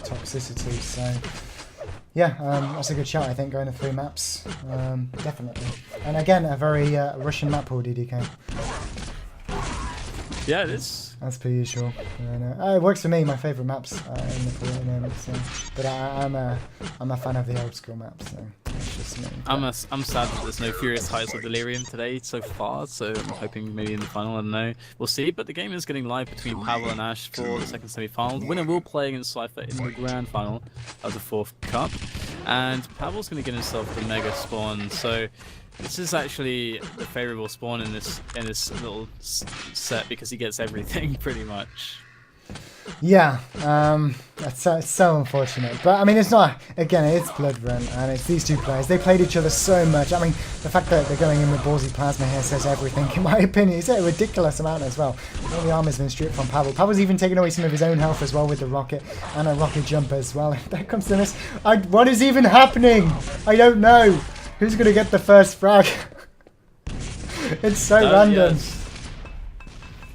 toxicity. So yeah, that's a good shout. I think going to 3 maps, definitely. And again, a very Russian map pool, DDK. Yeah, it is. As per usual. It works for me. My favourite maps in the pool at the moment. So. But I'm a fan of the old school maps. So it's just me. I'm sad that there's no Furious Heights or Delirium today so far. So I'm hoping maybe in the final. I don't know. We'll see. But the game is getting live between Pavel and Ash for the second semi-final. The winner will play against Cypher in the grand final of the 4th cup. And Pavel's going to get himself the mega spawn. So this is actually the favourable spawn in this little set because he gets everything pretty much. Yeah, it's so unfortunate. But I mean, it's not. Again, it's Blood Run, and it's these two players. They played each other so much. I mean, the fact that they're going in with ballsy plasma here says everything, in my opinion. It's a ridiculous amount as well. All the armor's been stripped from Pavel. Pavel's even taken away some of his own health as well with the rocket and a rocket jump as well. There comes the miss. What is even happening? I don't know. Who's going to get the first frag? It's so random. Yes.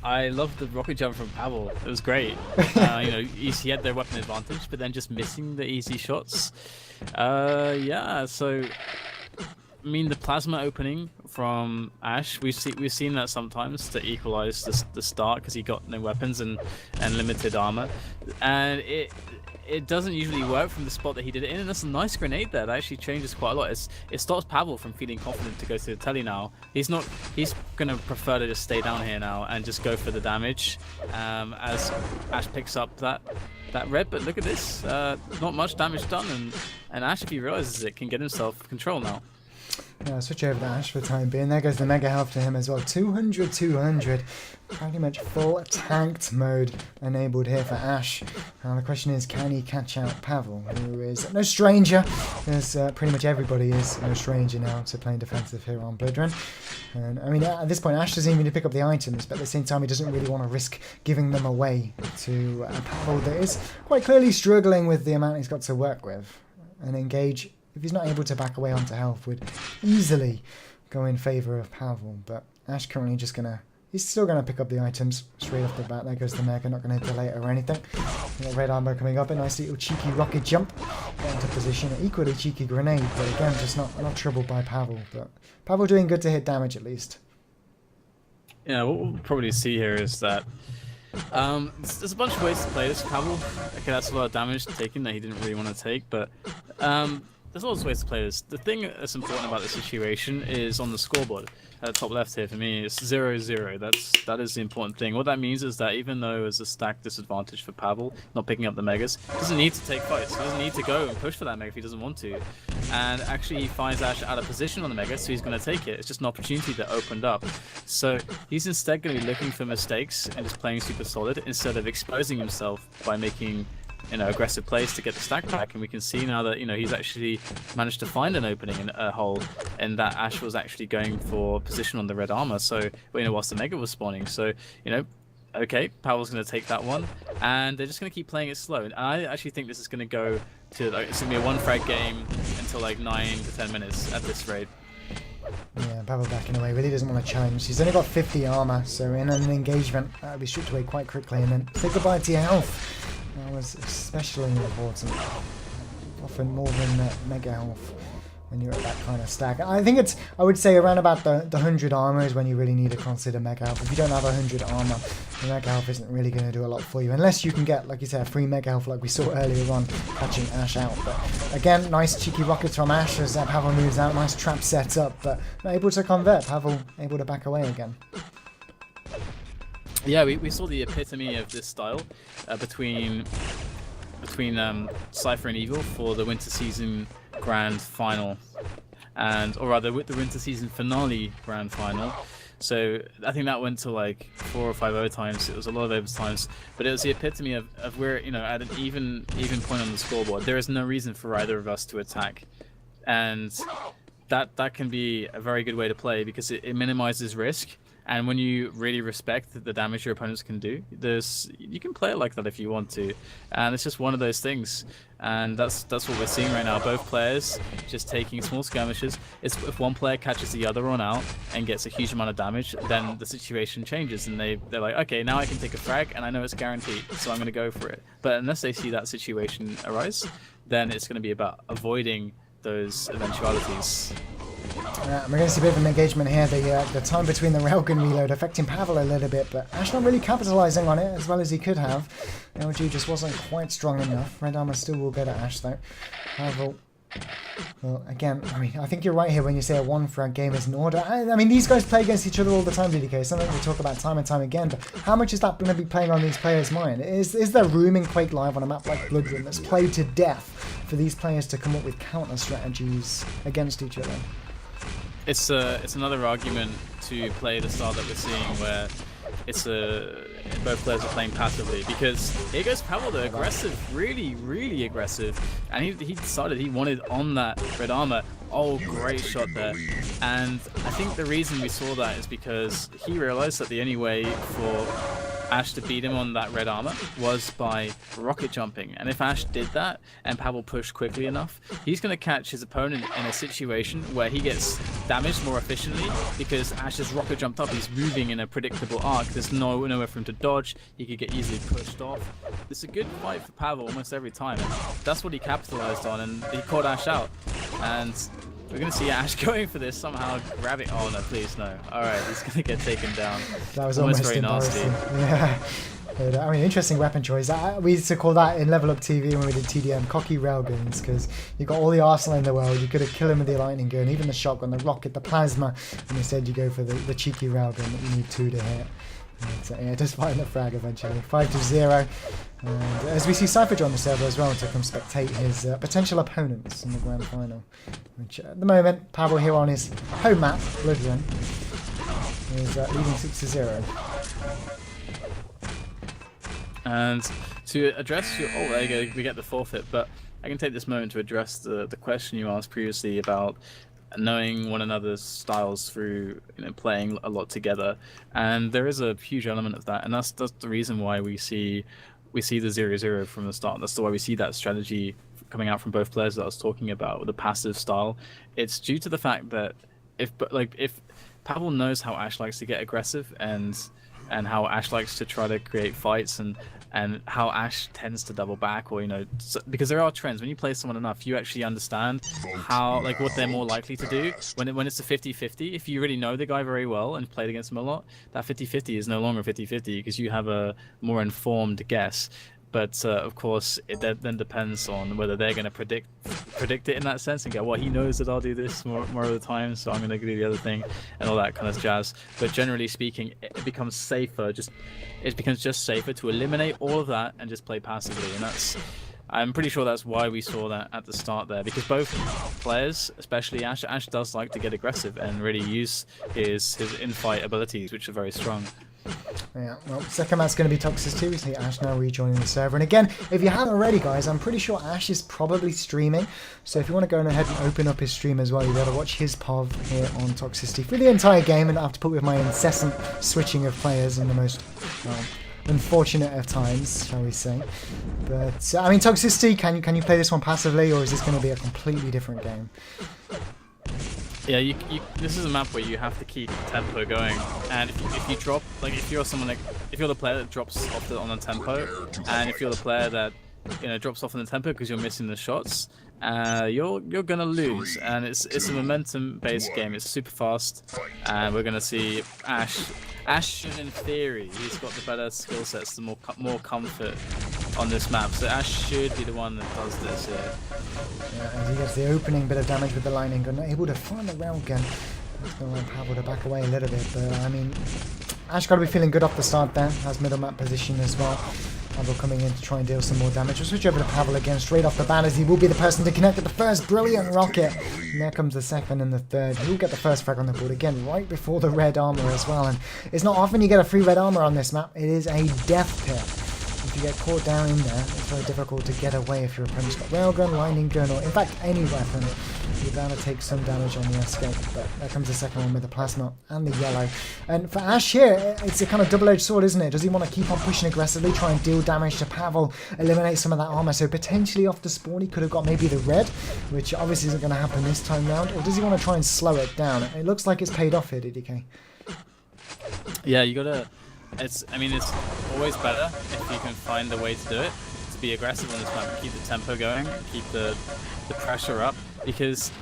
I love the rocket jump from Pavel. It was great. You know, he had their weapon advantage, but then just missing the easy shots. Yeah, so I mean the plasma opening from Ash, we've seen that sometimes to equalize the start because he got no weapons and limited armor, and it doesn't usually work from the spot that he did it in, and that's a nice grenade there. That actually changes quite a lot. It stops Pavel from feeling confident to go to the telly now. He's gonna prefer to just stay down here now and just go for the damage as Ash picks up that red. But look at this, not much damage done, and Ash, if he realizes it, can get himself control now. Yeah, switch over to Ash for the time being. There goes the mega health to him as well. 200, 200. Pretty much full tanked mode enabled here for Ash. Now the question is, can he catch out Pavel, who is no stranger, as pretty much everybody is no stranger now to playing defensive here on Blood Run. And I mean, at this point, Ash doesn't even need to pick up the items, but at the same time, he doesn't really want to risk giving them away to Pavel that is quite clearly struggling with the amount he's got to work with. And Engage, if he's not able to back away onto health, would easily go in favour of Pavel. But Ash currently just going to... He's still going to pick up the items straight off the bat. There goes the mega, not going to delay it or anything. Red armor coming up, a nice little cheeky rocket jump. Get into position, an equally cheeky grenade, but again, just not troubled by Pavel. But Pavel doing good to hit damage at least. Yeah, what we'll probably see here is that there's a bunch of ways to play this. Pavel, okay, that's a lot of damage taken that he didn't really want to take, but there's lots of ways to play this. The thing that's important about the situation is on the scoreboard at the top left here for me, it's 0-0. That is the important thing. What that means is that even though there's a stack disadvantage for Pavel not picking up the megas, he doesn't need to take fights. He doesn't need to go and push for that mega if he doesn't want to. And actually he finds Ash out of position on the mega, so he's going to take it. It's just an opportunity that opened up. So he's instead going to be looking for mistakes and just playing super solid instead of exposing himself by making aggressive plays to get the stack back. And we can see now that he's actually managed to find an opening in a hole, and that Ash was actually going for position on the red armor. So whilst the mega was spawning, so okay, Pavel's going to take that one, and they're just going to keep playing it slow. And I actually think this is going to go to it's going to be a 1 frag game until like 9 to 10 minutes at this rate. Yeah, Pavel backing away, really doesn't want to challenge. He's only got 50 armor, so in an engagement, that'll be stripped away quite quickly, and then say goodbye to your health. That was especially important. Often more than mega health when you're at that kind of stack. I think I would say around about the 100 armor is when you really need to consider mega health. If you don't have 100 armor, the mega health isn't really going to do a lot for you. Unless you can get, like you said, a free mega health like we saw earlier on, catching Ash out. But again, nice cheeky rockets from Ash as Pavel moves out. Nice trap set up, but not able to convert. Pavel able to back away again. Yeah, we saw the epitome of this style between Cypher and Evil for the winter season grand final, or rather with the winter season finale grand final. So I think that went to like 4 or 5 overtimes. It was a lot of overtimes, but it was the epitome of where at an even point on the scoreboard, there is no reason for either of us to attack, and that can be a very good way to play because it minimizes risk. And when you really respect the damage your opponents can do, you can play it like that if you want to, and it's just one of those things. And that's what we're seeing right now. Both players just taking small skirmishes. If one player catches the other one out and gets a huge amount of damage, then the situation changes, and they're like, okay, now I can take a frag, and I know it's guaranteed, so I'm going to go for it. But unless they see that situation arise, then it's going to be about avoiding those eventualities. We're going to see a bit of an engagement here. The time between the railgun reload affecting Pavel a little bit, but Ash not really capitalizing on it as well as he could have. LG just wasn't quite strong enough. Red Armor still will go to Ash though. Pavel, well, again, I mean, I think you're right here when you say a one frag game is in order. I mean, these guys play against each other all the time, DDK. Something we talk about time and time again, but how much is that going to be playing on these players' mind? Is there room in Quake Live on a map like Blood Run that's played to death for these players to come up with counter strategies against each other? It's another argument to play the style that we're seeing, where both players are playing passively, because here goes Pavel, though, aggressive, really aggressive, and he decided he wanted on that red armor. Oh, great shot there. And I think the reason we saw that is because he realized that the only way for Ash to beat him on that red armor was by rocket jumping, and if Ash did that and Pavel pushed quickly enough, he's going to catch his opponent in a situation where he gets damaged more efficiently, because Ash has rocket jumped up, he's moving in a predictable arc, there's nowhere for him to dodge, he could get easily pushed off. It's a good fight for Pavel almost every time, and that's what he capitalized on, and he caught Ash out. And we're going to see Ash going for this, somehow grabbing... Oh, no, please, no. Alright, he's going to get taken down. That was almost very nasty. Yeah. But, I mean, interesting weapon choice. We used to call that in Level Up TV when we did TDM, cocky railguns, because you got all the arsenal in the world. You could have killed him with the lightning gun, even the shotgun, the rocket, the plasma, and instead you go for the cheeky railgun that you need 2 to hit. So, yeah, just fighting the frag eventually. 5-0. And as we see Cypher join the server as well to come spectate his potential opponents in the grand final. Which at the moment, Pavel here on his home map, Blood Run, is leading 6-0. And to address your... Oh, there you go, we get the forfeit, but I can take this moment to address the question you asked previously about knowing one another's styles through playing a lot together, and there is a huge element of that, and that's the reason why we see the 0-0 from the start. That's why we see that strategy coming out from both players that I was talking about with the passive style. It's due to the fact that if Pavel knows how Ash likes to get aggressive, and how Ash likes to try to create fights, and how Ash tends to double back, or because there are trends. When you play someone enough, you actually understand how, like, what they're more likely to do. When it's a 50-50, if you really know the guy very well and played against him a lot, that 50-50 is no longer 50-50, because you have a more informed guess. But of course, it then depends on whether they're going to predict it in that sense and go, well, he knows that I'll do this more of the time, so I'm going to do the other thing, and all that kind of jazz. But generally speaking, it becomes safer. It becomes just safer to eliminate all of that and just play passively, and I'm pretty sure that's why we saw that at the start there, because both players, especially Ash does like to get aggressive and really use his in-fight abilities, which are very strong. Yeah, well, second match's going to be Toxicity. We see Ash now rejoining the server. And again, if you haven't already, guys, I'm pretty sure Ash is probably streaming. So if you want to go ahead and open up his stream as well, you'll be able to watch his POV here on Toxicity for the entire game, and not have to put with my incessant switching of players in the most, well, unfortunate of times, shall we say. But, I mean, Toxicity, can you play this one passively, or is this going to be a completely different game? Yeah, this is a map where you have to keep tempo going, and if you drop, like if you're the player that drops off on the tempo, and if you're the player that drops off on the tempo because you're missing the shots, you're gonna lose. And it's a momentum-based game. It's super fast, and we're gonna see Ash should, in theory, he's got the better skill sets, the more comfort on this map. So Ash should be the one that does this here. Yeah, as he gets the opening bit of damage with the lightning gun, not able to find the railgun. That's going to allow Pavel to back away a little bit, but I mean, Ash got to be feeling good off the start there. Has middle map position as well. Pavel coming in to try and deal some more damage. We'll switch over to Pavel again straight off the bat, as he will be the person to connect with the first brilliant rocket. And there comes the second and the third. He'll get the first frag on the board again, right before the red armor as well. And it's not often you get a free red armor on this map. It is a death pit. if you get caught down in there, it's very difficult to get away if your opponent's got railgun, lightning gun, or in fact any weapon. You're bound to take some damage on the escape, but there comes the second one with the plasma and the yellow. And for Ash here, it's a kind of double-edged sword, isn't it? Does he want to keep on pushing aggressively, try and deal damage to Pavel, eliminate some of that armor, so potentially off the spawn he could have got maybe the red, which obviously isn't going to happen this time round, or does he want to try and slow it down? It looks like it's paid off here, DDK. Yeah, you gotta. I mean, it's always better if you can find a way to do it. To be aggressive on this map, keep the tempo going, keep the pressure up, because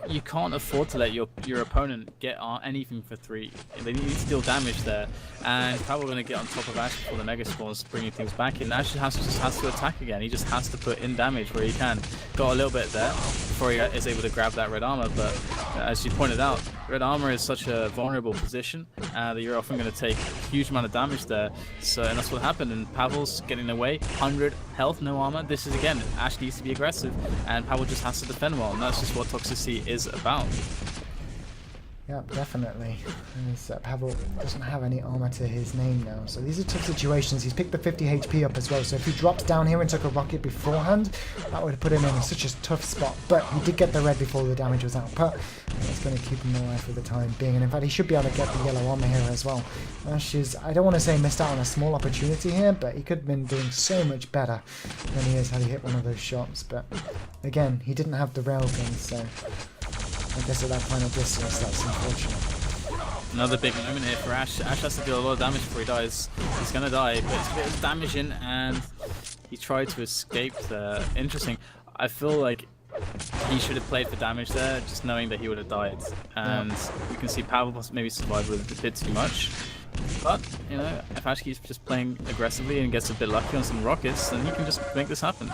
you can't afford to let your opponent get anything for 3. They need to deal damage there, and Pavel going to get on top of Ash before the mega spawns, bringing things back in. Ash just has to attack again. He just has to put in damage where he can. Got a little bit there before he is able to grab that red armor, but as you pointed out, red armor is such a vulnerable position that you're often going to take a huge amount of damage there. And that's what happened, and Pavel's getting away. 100 health, no armor. This is, again, Ash needs to be aggressive, and Pavel just has to defend well, and that's just what toxicity is about. Yeah, definitely. Pavel doesn't have any armor to his name now, so these are tough situations. He's picked the 50 HP up as well, so if he drops down here and took a rocket beforehand, that would have put him in such a tough spot. But he did get the red before the damage was out, but it's going to keep him alive for the time being. And in fact, he should be able to get the yellow armor here as well. Ash is, I don't want to say missed out on a small opportunity here, but he could have been doing so much better than he is had he hit one of those shots. But again, he didn't have the railgun, so I guess at that final distance, that's unfortunate. Another big moment here for Ash. Ash has to deal a lot of damage before he dies. He's going to die, but it's a bit of damage in, and he tried to escape there. Interesting. I feel like he should have played for damage there, just knowing that he would have died. And you can see Pavel maybe survived with a bit too much. But, you know, if Ash keeps just playing aggressively and gets a bit lucky on some rockets, then he can just make this happen.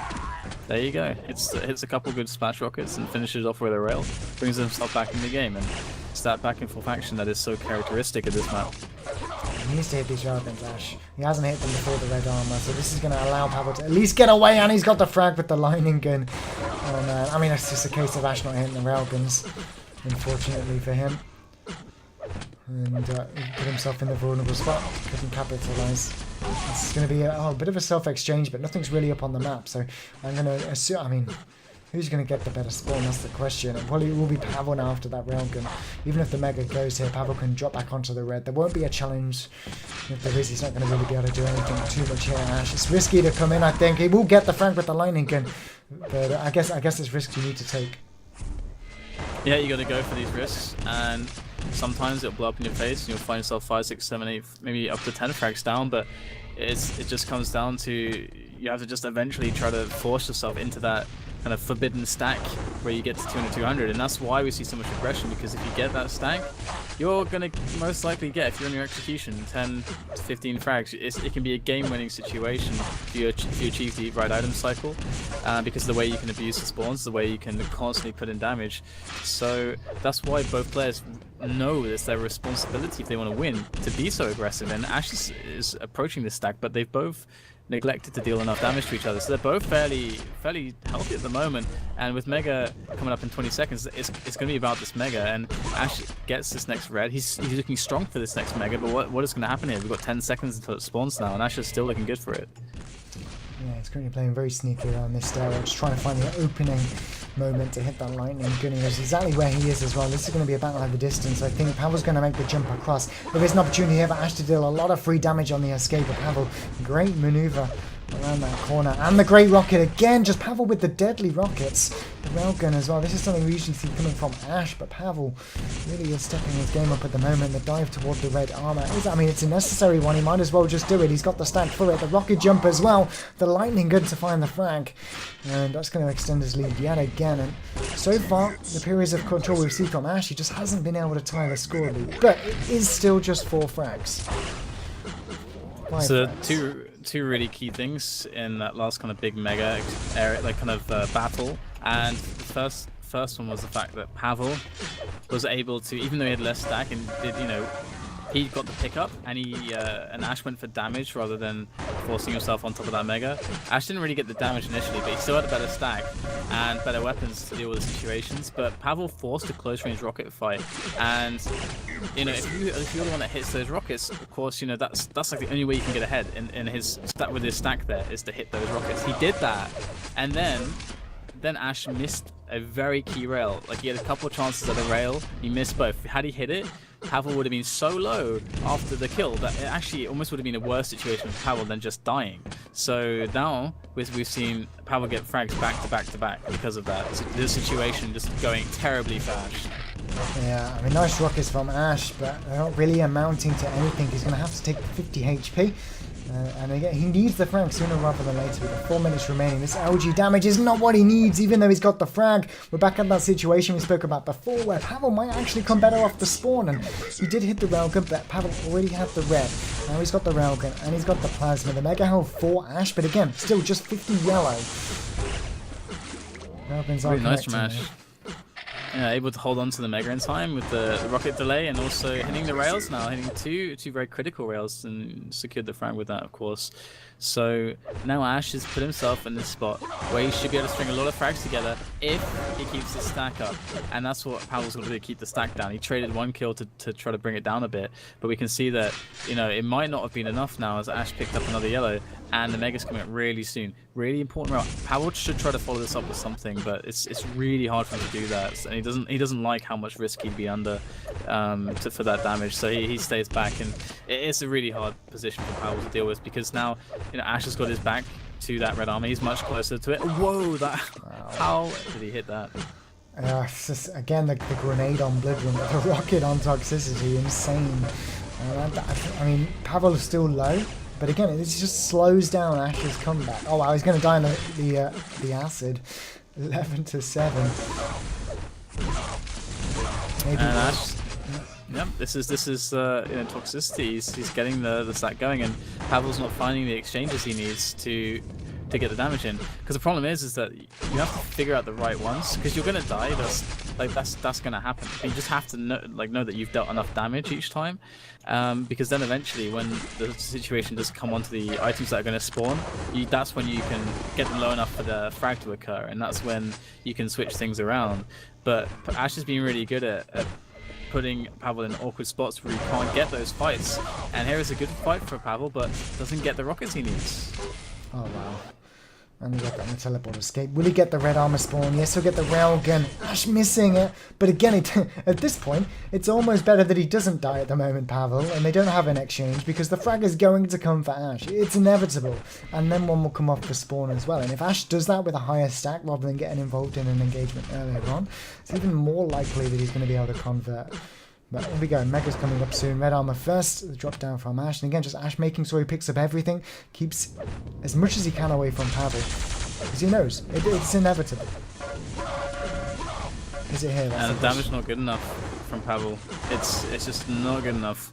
There you go. Hits a couple good splash rockets and finishes off with a rail. Brings himself back in the game, and it's that back and forth action that is so characteristic of this map. He needs to hit these railguns, Ash. He hasn't hit them before the red armor, so this is going to allow Pavel to at least get away, and he's got the frag with the lightning gun. Oh man, I mean, it's just a case of Ash not hitting the railguns, unfortunately for him. And he put himself in the vulnerable spot, couldn't capitalise. This is going to be a bit of a self-exchange, but nothing's really up on the map, so I'm going to assume, I mean, who's going to get the better spawn, that's the question. It probably will be Pavel now after that railgun. Even if the mega goes here, Pavel can drop back onto the red. There won't be a challenge. If there is, he's not going to really be able to do anything too much here, Ash. It's risky to come in, I think. He will get the frag with the lightning gun, but I guess it's risks you need to take. Yeah, you got to go for these risks, and sometimes it'll blow up in your face and you'll find yourself 5, 6, 7, 8, maybe up to 10 frags down, but it just comes down to you have to just eventually try to force yourself into that kind of forbidden stack where you get to 200, 200, and that's why we see so much aggression, because if you get that stack, you're going to most likely get, if you're in your execution, 10 to 15 frags. It can be a game-winning situation if you achieve the right item cycle, because the way you can abuse the spawns, the way you can constantly put in damage. So that's why both players know it's their responsibility if they want to win to be so aggressive, and Ash is approaching this stack, but they've both neglected to deal enough damage to each other, so they're both fairly healthy at the moment. And with Mega coming up in 20 seconds, it's going to be about this Mega, and Ash gets this next red. He's looking strong for this next Mega, but what is going to happen here? We've got 10 seconds until it spawns now, and Ash is still looking good for it. Yeah, he's currently playing very sneaky around this stairwell, just trying to find the opening moment to hit that lightning gun. He knows exactly where he is as well. This is going to be a battle over distance. I think Pavel's going to make the jump across. There is an opportunity here for Ash to deal a lot of free damage on the escape of Pavel. Great maneuver around that corner, and the great rocket again, just Pavel with the deadly rockets, the railgun as well. This is something we usually see coming from Ash, but Pavel really is stepping his game up at the moment. The dive toward the red armor is, I mean, it's a necessary one. He might as well just do it. He's got the stack for it. The rocket jump as well, the lightning gun to find the frag, and that's going to extend his lead yet again. And so far, the periods of control we've seen from Ash, he just hasn't been able to tie the score lead, but it is still just 4 frags. So two really key things in that last kind of big mega area, like kind of battle, and the first one was the fact that Pavel was able to, even though he had less stack and did, you know, he got the pickup, and and Ash went for damage rather than forcing himself on top of that mega. Ash didn't really get the damage initially, but he still had a better stack and better weapons to deal with the situations. But Pavel forced a close range rocket fight, and you know, if you're the one that hits those rockets, of course, you know, that's like the only way you can get ahead in his stack with his stack there is to hit those rockets. He did that, and then Ash missed a very key rail. Like, he had a couple of chances at a rail, he missed both. Had he hit it, Pavel would have been so low after the kill that it actually almost would have been a worse situation for Pavel than just dying. So now we've seen Pavel get frags back to back to back because of that. So the situation just going terribly fast. Yeah, I mean, nice rockets from Ash, but they're not really amounting to anything. He's going to have to take 50 HP. And again, he needs the frag sooner rather than later. With 4 minutes remaining, this LG damage is not what he needs, even though he's got the frag. We're back at that situation we spoke about before, where Pavel might actually come better off the spawn. And he did hit the railgun, but Pavel already had the red. Now he's got the railgun, and he's got the plasma. The mega health for Ash, but again, still just 50 yellow. Railguns are really nice from connecting, Ash. Yeah, able to hold on to the Mega in time with the rocket delay, and also hitting the rails now, hitting two very critical rails, and secured the frag with that, of course. So now Ash has put himself in this spot where he should be able to string a lot of frags together if he keeps his stack up, and that's what Pavel's going to do, keep the stack down. He traded one kill to try to bring it down a bit, but we can see that, you know, it might not have been enough now as Ash picked up another yellow, and the Mega's coming up really soon. Really important route. Pavel should try to follow this up with something, but it's really hard for him to do that, and he doesn't like how much risk he'd be under for that damage, so he stays back, and it's a really hard position for Pavel to deal with, because now, you know, Ash has got his back to that red armor. He's much closer to it. Whoa! How did he hit that? It's just, again, the grenade on Bloodrun, but the rocket on Toxicity, insane. I mean, Pavel's still low, but again, it just slows down Ash's comeback. Oh wow, he's going to die in the acid. 11-7. Maybe. And Ash, yep, this is you know, Toxicity. He's getting the stack going, and Pavel's not finding the exchanges he needs to get the damage in. Because the problem is that you have to figure out the right ones, because you're gonna die. That's gonna happen. You just have to know that you've dealt enough damage each time, because then eventually, when the situation does come onto the items that are gonna spawn, that's when you can get them low enough for the frag to occur, and that's when you can switch things around. But Ash has been really good at putting Pavel in awkward spots where he can't get those fights. And here is a good fight for Pavel, but doesn't get the rockets he needs. Oh wow. And he got that in the teleport escape. Will he get the red armor spawn? Yes, he'll get the railgun. Ash missing it. But again, at this point, it's almost better that he doesn't die at the moment, Pavel, and they don't have an exchange, because the frag is going to come for Ash. It's inevitable. And then one will come off the spawn as well. And if Ash does that with a higher stack rather than getting involved in an engagement earlier on, it's even more likely that he's going to be able to convert. But here we go, Mega's coming up soon. Red armor first, the drop down from Ash. And again, just Ash making sure he picks up everything, keeps as much as he can away from Pavel. Because he knows, it's inevitable. Is it here? And the damage not good enough from Pavel. It's just not good enough.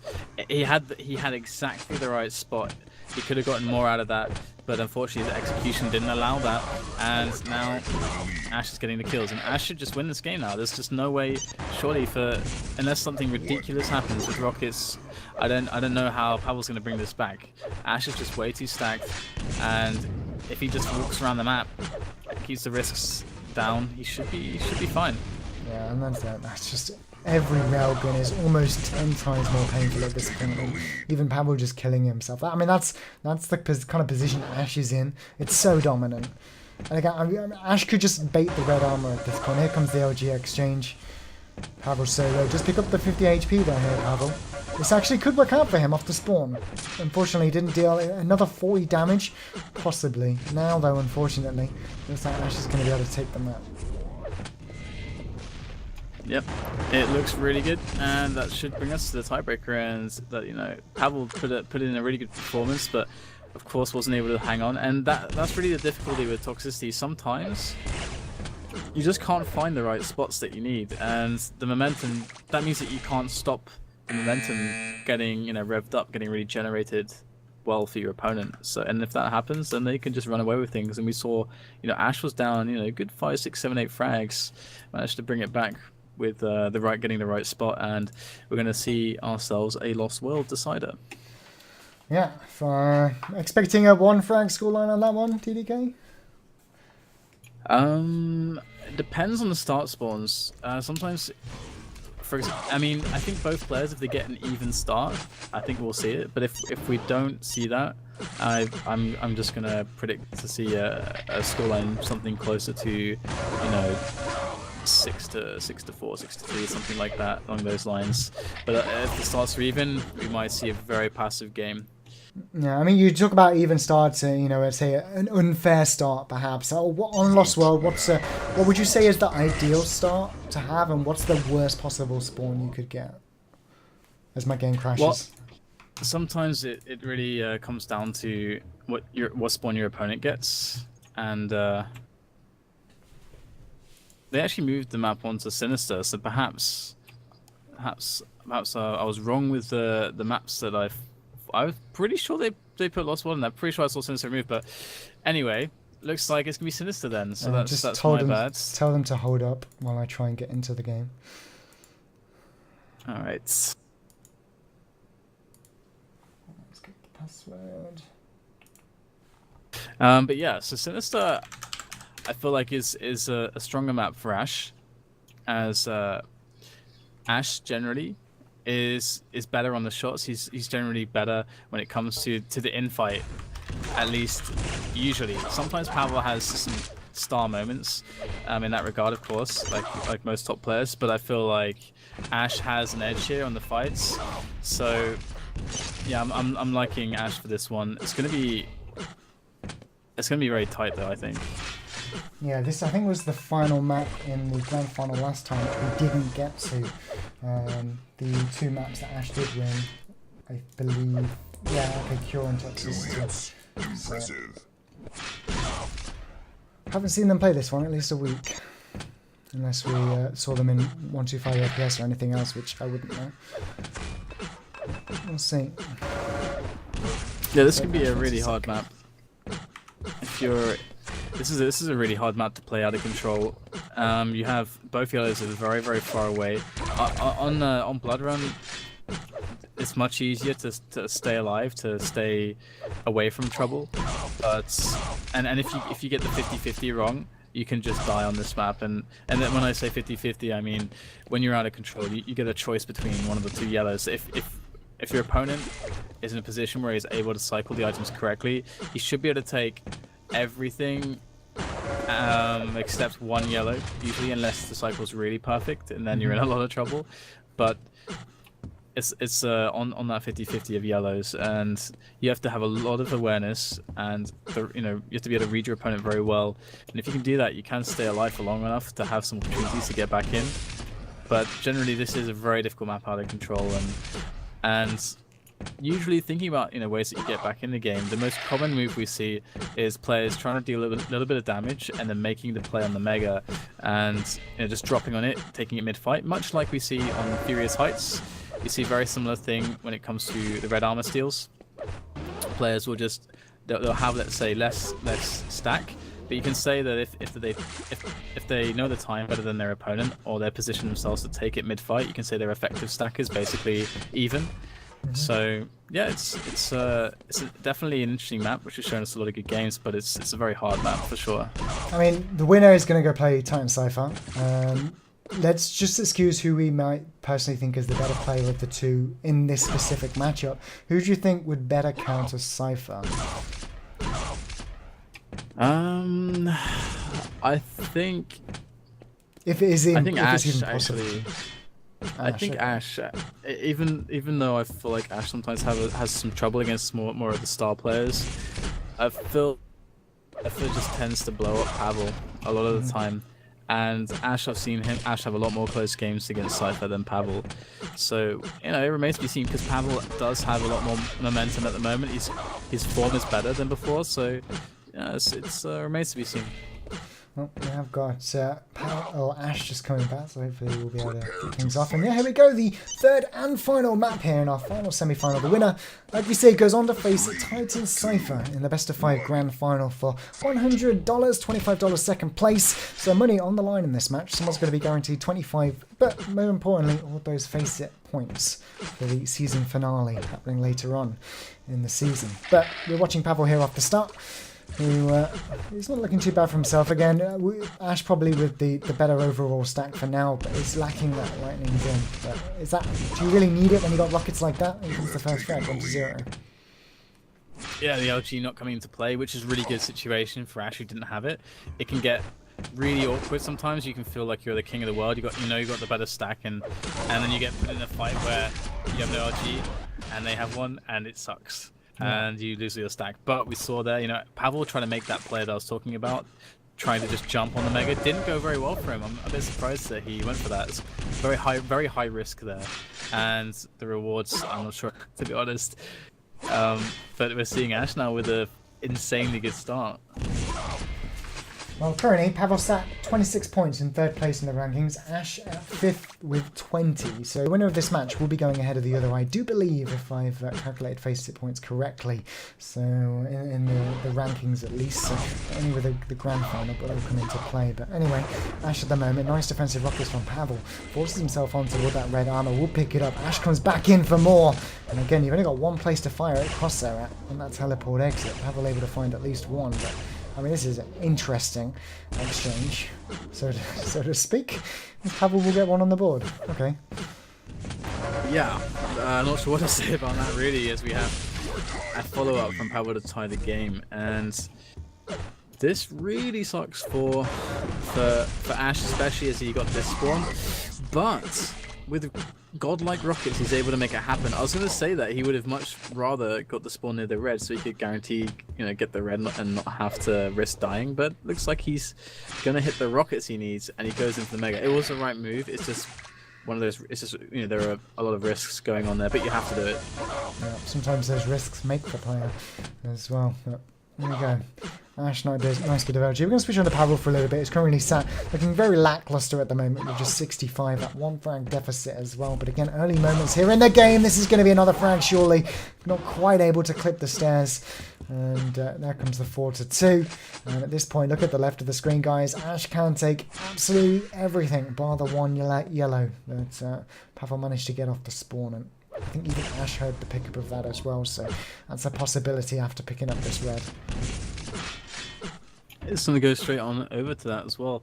He had exactly the right spot. He could have gotten more out of that, but unfortunately his execution didn't allow that, and now Ash is getting the kills, and Ash should just win this game now. There's just no way, surely, unless something ridiculous happens with rockets. I don't know how Pavel's going to bring this back. Ash is just way too stacked, and if he just walks around the map, keeps the risks down, he should be fine. Yeah, and that's just every railgun is almost 10 times more painful at this point. Even Pavel just killing himself. I mean, that's the kind of position Ash is in. It's so dominant. And again, I mean, Ash could just bait the red armor at this point. Here comes the LG exchange. Pavel's so low. Just pick up the 50 HP there here, Pavel. This actually could work out for him off the spawn. Unfortunately, he didn't deal another 40 damage. Possibly. Now, though, unfortunately, looks like Ash is going to be able to take the map. Yep, it looks really good, and that should bring us to the tiebreaker. And that, you know, Pavel put in a really good performance, but of course wasn't able to hang on. And that's really the difficulty with Toxicity. Sometimes you just can't find the right spots that you need, and the momentum. That means that you can't stop the momentum getting, you know, revved up, getting really generated well for your opponent. So, and if that happens, then they can just run away with things. And we saw, you know, Ash was down, you know, good 5, 6, 7, 8 frags, managed to bring it back with getting the right spot, and we're going to see ourselves a Lost World decider. Yeah, for expecting a 1 frag scoreline on that one, TDK? It depends on the start spawns. Sometimes for example, I mean, I think both players, if they get an even start, I think we'll see it. But if we don't see that, I'm just gonna predict to see a scoreline something closer to, you know, 6-4, 6-3, something like that along those lines. But if the starts are even, we might see a very passive game. Yeah, I mean, you talk about even starts, you know, let's say an unfair start, perhaps. On Lost World, what would you say is the ideal start to have, and what's the worst possible spawn you could get as my game crashes? Well, sometimes it really comes down to what spawn your opponent gets, and they actually moved the map onto Sinister, so perhaps I was wrong with the maps that I was pretty sure they put Lost World in there. Pretty sure I saw Sinister move, but anyway, looks like it's gonna be Sinister then. So that's my bad. Tell them to hold up while I try and get into the game. All right. Let's get the password. But yeah, so Sinister, I feel like is a stronger map for Ash, as Ash generally is better on the shots. He's generally better when it comes to the infight, at least usually. Sometimes Pavel has some star moments in that regard, of course, like most top players. But I feel like Ash has an edge here on the fights. So yeah, I'm liking Ash for this one. It's gonna be very tight though, I think. Yeah, this I think was the final map in the grand final last time, which we didn't get to. The two maps that Ash did win, I believe. Yeah, okay, Cure and Toxicity. Impressive. Haven't seen them play this one at least a week, unless we saw them in 125 FPS or anything else, which I wouldn't know. We'll see. Yeah, this could be a really hard map. This is a really hard map to play out of control. You have both yellows that are very, very far away. On Blood Run, it's much easier to stay alive, to stay away from trouble. But and if you get the 50-50 wrong, you can just die on this map. And then when I say 50-50, I mean when you're out of control, you get a choice between one of the two yellows. If your opponent is in a position where he's able to cycle the items correctly, he should be able to take everything except one yellow, usually, unless the cycle's really perfect, and then you're in a lot of trouble. But it's on that 50-50 of yellows, and you have to have a lot of awareness, and you have to be able to read your opponent very well. And if you can do that, you can stay alive for long enough to have some opportunities to get back in. But generally, this is a very difficult map out of control, and usually thinking about ways that you get back in the game, the most common move we see is players trying to deal a little bit of damage and then making the play on the Mega, and just dropping on it, taking it mid-fight, much like we see on Furious Heights. You see a very similar thing when it comes to the red armor steals. Players will they'll have, let's say, less stack, but you can say that if they know the time better than their opponent, or they position themselves to take it mid-fight, you can say their effective stack is basically even. So yeah, it's definitely an interesting map, which has shown us a lot of good games, but it's a very hard map for sure. I mean, the winner is going to go play Titan Cypher. Let's just excuse who we might personally think is the better player of the two in this specific matchup. Who do you think would better counter Cypher? I think. If it is in, I think if Ash it's even possible. actually. I think Ash, even though I feel like Ash sometimes has some trouble against more of the star players, I feel just tends to blow up Pavel a lot of the time. And Ash, I've seen Ash have a lot more close games against Cypher than Pavel. So it remains to be seen, because Pavel does have a lot more momentum at the moment. His form is better than before. So yeah, it's remains to be seen. Well, we have got Ash just coming back, so hopefully we'll be able to get things off. And yeah, here we go, the third and final map here in our final semi-final. The winner, like we say, goes on to face Titan Cypher in the best of 5 grand final for $100, $25 second place. So money on the line in this match. Someone's going to be guaranteed 25, but more importantly, all those FACEIT points for the season finale happening later on in the season. But we're watching Pavel here off the start. who he's not looking too bad for himself. Again, Ash probably with the better overall stack for now, but is lacking that lightning gun. But is that, do you really need it when you got rockets like that? Here comes the first frag, 1-0. Yeah, the LG not coming into play, which is a really good situation for Ash who didn't have it. It can get really awkward sometimes. You can feel like you're the king of the world. You got the better stack, and then you get put in a fight where you have no LG and they have one, and it sucks. And you lose your stack. But we saw there, Pavel trying to make that play that I was talking about, trying to just jump on the mega. Didn't go very well for him. I'm a bit surprised that he went for that. It's very high risk there. And the rewards, I'm not sure, to be honest. But we're seeing Ash now with an insanely good start. Well, currently, Pavel sat 26 points in 3rd place in the rankings. Ash at 5th with 20. So the winner of this match will be going ahead of the other, I do believe, if I've calculated FACEIT points correctly. So in the rankings at least. So only with the grand final, but it'll come into play. But anyway, Ash at the moment, nice defensive rockets from Pavel. Forces himself onto all that red armor. Will pick it up. Ash comes back in for more. And again, you've only got one place to fire it across there at, and that teleport exit. Pavel able to find at least one. But I mean, this is an interesting exchange, so to speak. Pavel will get one on the board. Okay. Yeah, not sure what to say about that really, as we have a follow-up from Pavel to tie the game, and this really sucks for Ash, especially as he got this spawn. But with godlike rockets, he's able to make it happen. I was going to say that he would have much rather got the spawn near the red, so he could guarantee, get the red and not have to risk dying. But looks like he's going to hit the rockets he needs, and he goes into the mega. It was the right move. It's just one of those. It's just there are a lot of risks going on there, but you have to do it. Yeah, sometimes those risks make the player as well. But there we go. Ash, nice bit of LG. We're going to switch on to Pavel for a little bit. It's currently sat looking very lackluster at the moment with just 65 at 1 frag deficit as well. But again, early moments here in the game. This is going to be another frag surely. Not quite able to clip the stairs. And there comes the 4-2. And at this point, look at the left of the screen, guys. Ash can take absolutely everything bar the one yellow that Pavel managed to get off the spawn. And I think even Ash heard the pickup of that as well. So that's a possibility after picking up this red. It's going to go straight on over to that as well.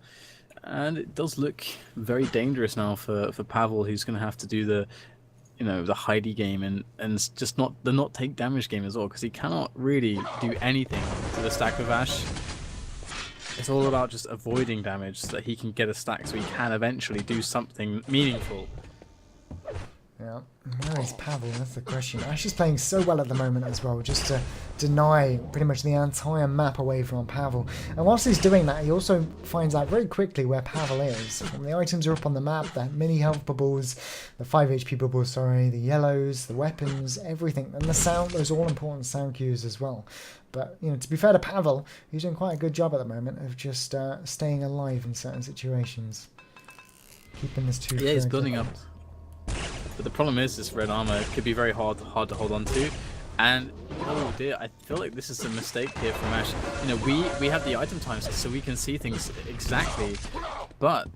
And it does look very dangerous now for Pavel, who's going to have to do the Heidi game and just not take damage game as well, because he cannot really do anything to the stack of Ash. It's all about just avoiding damage so that he can get a stack so he can eventually do something meaningful. Yeah, where is Pavel? That's the question. Ash is playing so well at the moment as well, just to deny pretty much the entire map away from Pavel. And whilst he's doing that, he also finds out very quickly where Pavel is. When the items are up on the map, the mini health bubbles, the 5 HP bubbles, sorry, the yellows, the weapons, everything. And the sound, those all important sound cues as well. But, to be fair to Pavel, he's doing quite a good job at the moment of just staying alive in certain situations. Keeping this 2. Yeah, he's building up. But the problem is this red armor could be very hard to hold on to, and oh dear, I feel like this is a mistake here from Ash. We have the item times so we can see things exactly, but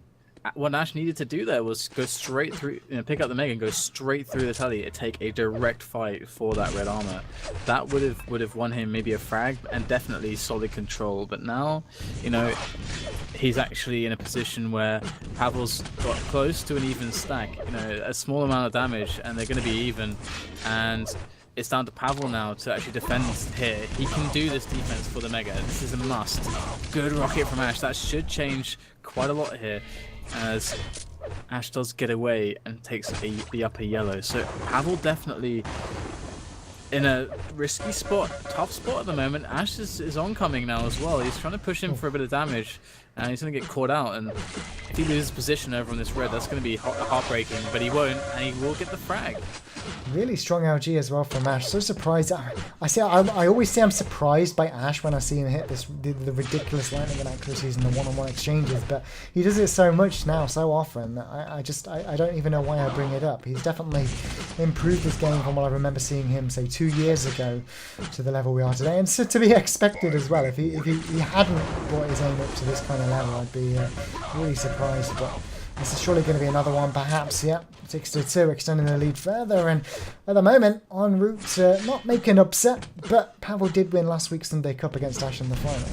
what Ash needed to do there was go straight through, pick up the mega and go straight through the telly and take a direct fight for that red armor. That would have won him maybe a frag and definitely solid control. But now, he's actually in a position where Pavel's got close to an even stack, a small amount of damage, and they're going to be even. And it's down to Pavel now to actually defend here. He can do this defense for the mega. This is a must. Good rocket from Ash. That should change quite a lot here, as Ash does get away and takes the upper yellow. So Pavel definitely in a risky spot, tough spot at the moment. Ash is oncoming now as well. He's trying to push him for a bit of damage, and he's going to get caught out. And if he loses position over on this red, that's going to be heartbreaking, but he won't, and he will get the frag. Really strong LG as well from Ash. So surprised. I always say I'm surprised by Ash when I see him hit the ridiculous lightning inaccuracies in the one-on-one exchanges, but he does it so much now, so often, that I don't even know why I bring it up. He's definitely improved his game from what I remember seeing him, say, 2 years ago to the level we are today, and so to be expected as well. If he hadn't brought his aim up to this kind of level, I'd be really surprised. But This is surely going to be another one, perhaps. Yeah, 6-2, extending the lead further. And at the moment, en route to not make an upset, but Pavel did win last week's Sunday Cup against Ash in the final.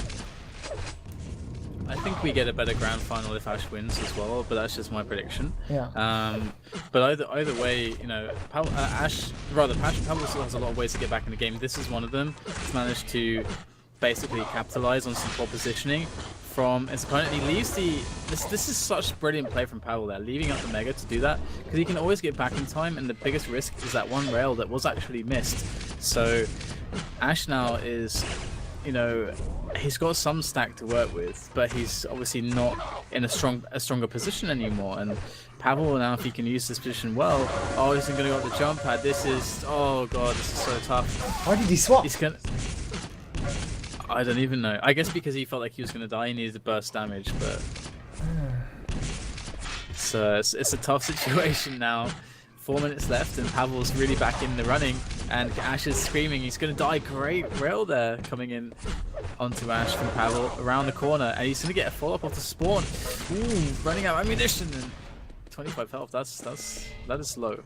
I think we get a better grand final if Ash wins as well, but that's just my prediction. Yeah. But either way, you know, Pavel still has a lot of ways to get back in the game. This is one of them. He's managed to basically capitalize on some poor positioning from his opponent. He leaves this is such brilliant play from Pavel there, leaving up the Mega to do that, because he can always get back in time, and the biggest risk is that one rail that was actually missed. So Ash now is, you know, he's got some stack to work with, but he's obviously not in a stronger position anymore. And Pavel now, if he can use this position well, oh, he's going to go up the jump pad. This is, oh god, this is so tough. Why did he swap? He's gonna, I don't even know. I guess because he felt like he was going to die, he needed to burst damage, but so it's a tough situation now. 4 minutes left and Pavel's really back in the running, and Ash is screaming he's going to die. Great rail there coming in onto Ash from Pavel around the corner, and he's going to get a follow-up off the spawn. Ooh, running out of ammunition, and 25 health. That is low.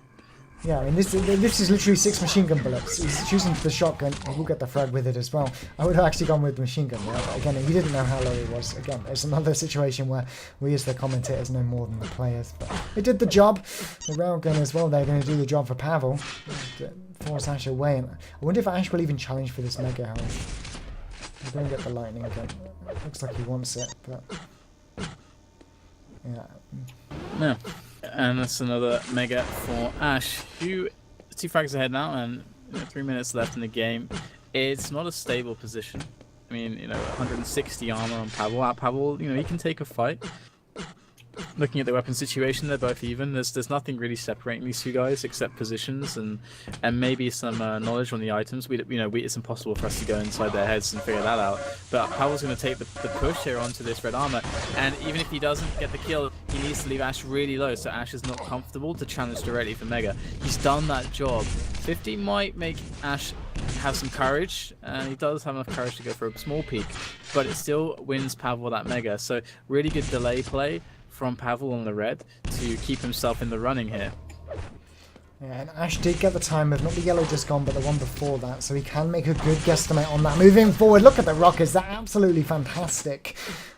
Yeah, I mean, this is literally 6 machine gun bullets. He's choosing the shotgun. He will get the frag with it as well. I would have actually gone with machine gun, yeah, but again, he didn't know how low it was. Again, it's another situation where we as the commentators know more than the players. But it did the job. The railgun as well, they're going to do the job for Pavel. Force Ash away. And I wonder if Ash will even challenge for this Mega health. He's going to get the lightning gun. Looks like he wants it, but yeah. No. And that's another Mega for Ash, who 2 frags ahead now, and 3 minutes left in the game. It's not a stable position. I mean, you know, 160 armor on Pavel. Pavel, you know, he can take a fight. Looking at the weapon situation, they're both even. There's nothing really separating these two guys except positions and maybe some knowledge on the items. It's impossible for us to go inside their heads and figure that out. But Pavel's going to take the push here onto this red armor, and even if he doesn't get the kill, he needs to leave Ash really low, so Ash is not comfortable to challenge directly for Mega. He's done that job. 50 might make Ash have some courage, and he does have enough courage to go for a small peek, but it still wins Pavel that Mega. So really good delay play from Pavel on the red to keep himself in the running here. Yeah, and Ash did get the time of not the yellow just gone, but the one before that, so he can make a good guesstimate on that. Moving forward, look at the rockets, they're absolutely fantastic.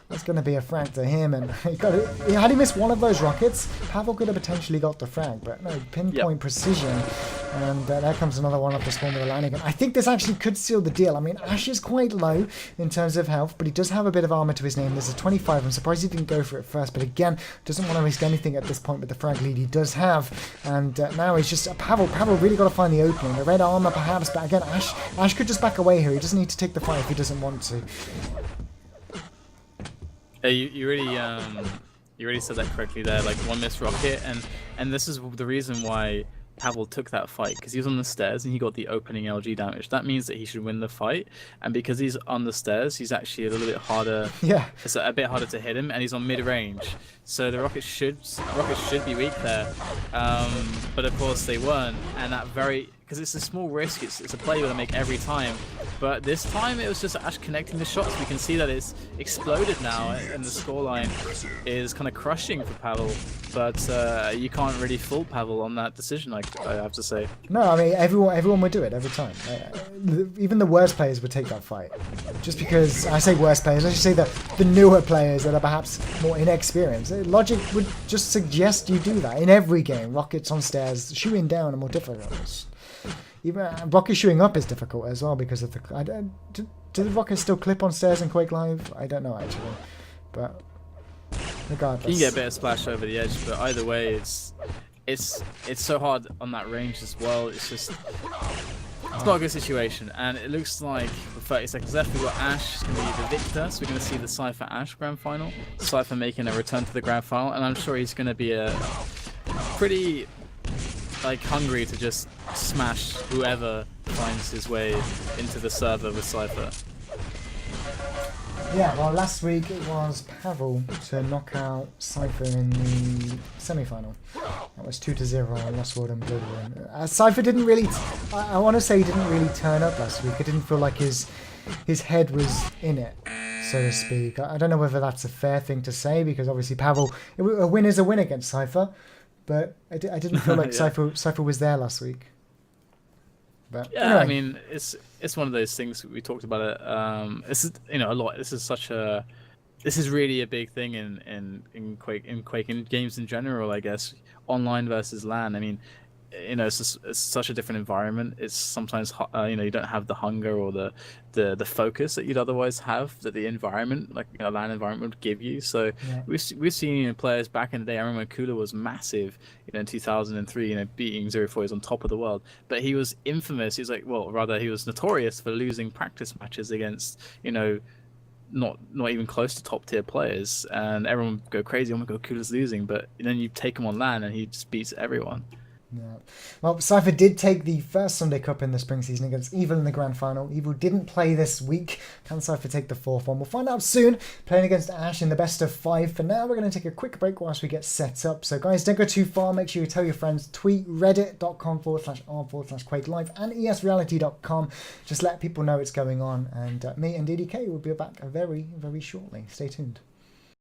That's going to be a frag to him, and had he missed one of those rockets, Pavel could have potentially got the frag, but no, pinpoint precision, and there comes another one off the spawn with a landing gun. I think this actually could seal the deal. I mean, Ash is quite low in terms of health, but he does have a bit of armor to his name. There's a 25. I'm surprised he didn't go for it first, but again, doesn't want to risk anything at this point with the frag lead he does have, and now he's just Pavel really got to find the opening. The red armor perhaps, but again, Ash could just back away here. He doesn't need to take the fight if he doesn't want to. Yeah, you really said that correctly there. Like, one missed rocket, and this is the reason why Pavel took that fight, because he was on the stairs and he got the opening LG damage. That means that he should win the fight, and because he's on the stairs, he's actually a little bit harder. Yeah, it's a bit harder to hit him, and he's on mid range, so the rockets should be weak there. But of course they weren't, and because it's a small risk, it's a play you're gonna make every time. But this time it was just Ash connecting the shots. We can see that it's exploded now, and the scoreline is kind of crushing for Pavel. But you can't really fault Pavel on that decision, I have to say. No, I mean, everyone would do it every time. Even the worst players would take that fight. Just because, I say worst players, let's just say the newer players that are perhaps more inexperienced. Logic would just suggest you do that in every game. Rockets on stairs, shooting down are more difficult. Even rockets shooting up is difficult as well because of the. Do the rockets still clip on stairs in Quake Live? I don't know actually, but regardless. You can get a bit of splash over the edge, but either way, it's so hard on that range as well. It's not a good situation, and it looks like with 30 seconds left, we've got Ash going to be the victor, so we're going to see the Cypher Ash grand final. Cypher making a return to the grand final, and I'm sure he's going to be a pretty hungry to just smash whoever finds his way into the server with Cypher. Yeah, well, last week it was Pavel to knock out Cypher in the semi-final. That was 2-0 on Lost World and Bloodborne. Cypher didn't really, I want to say he didn't really turn up last week. I didn't feel like his head was in it. so to speak. I don't know whether that's a fair thing to say, because obviously Pavel, a win is a win against Cypher, but I didn't feel like Yeah. Cypher was there last week. But Yeah, anyway. I mean, it's one of those things we talked about it. This is a lot. This is really a big thing in Quake in games in general, I guess. Online versus LAN. I mean, it's such a different environment. It's sometimes you don't have the hunger or the focus that you'd otherwise have that the environment, like a LAN environment, would give you. So Yeah. we've seen players back in the day. I remember Kula was massive, in 2003, beating 0-4 on top of the world. But he was infamous. He was notorious for losing practice matches against not even close to top tier players, and everyone would go crazy. Oh my god, Kula's losing, but then you take him on LAN and he just beats everyone. Yeah. Well, Cypher did take the first Sunday Cup in the spring season against Evil in the grand final. Evil didn't play this week. Can Cypher take the fourth one? We'll find out soon. Playing against Ash in the best of 5. For now, we're going to take a quick break whilst we get set up. So guys, don't go too far. Make sure you tell your friends. Tweet reddit.com/r/QuakeLive and esreality.com. Just let people know what's going on. And me and DDK will be back very, very shortly. Stay tuned.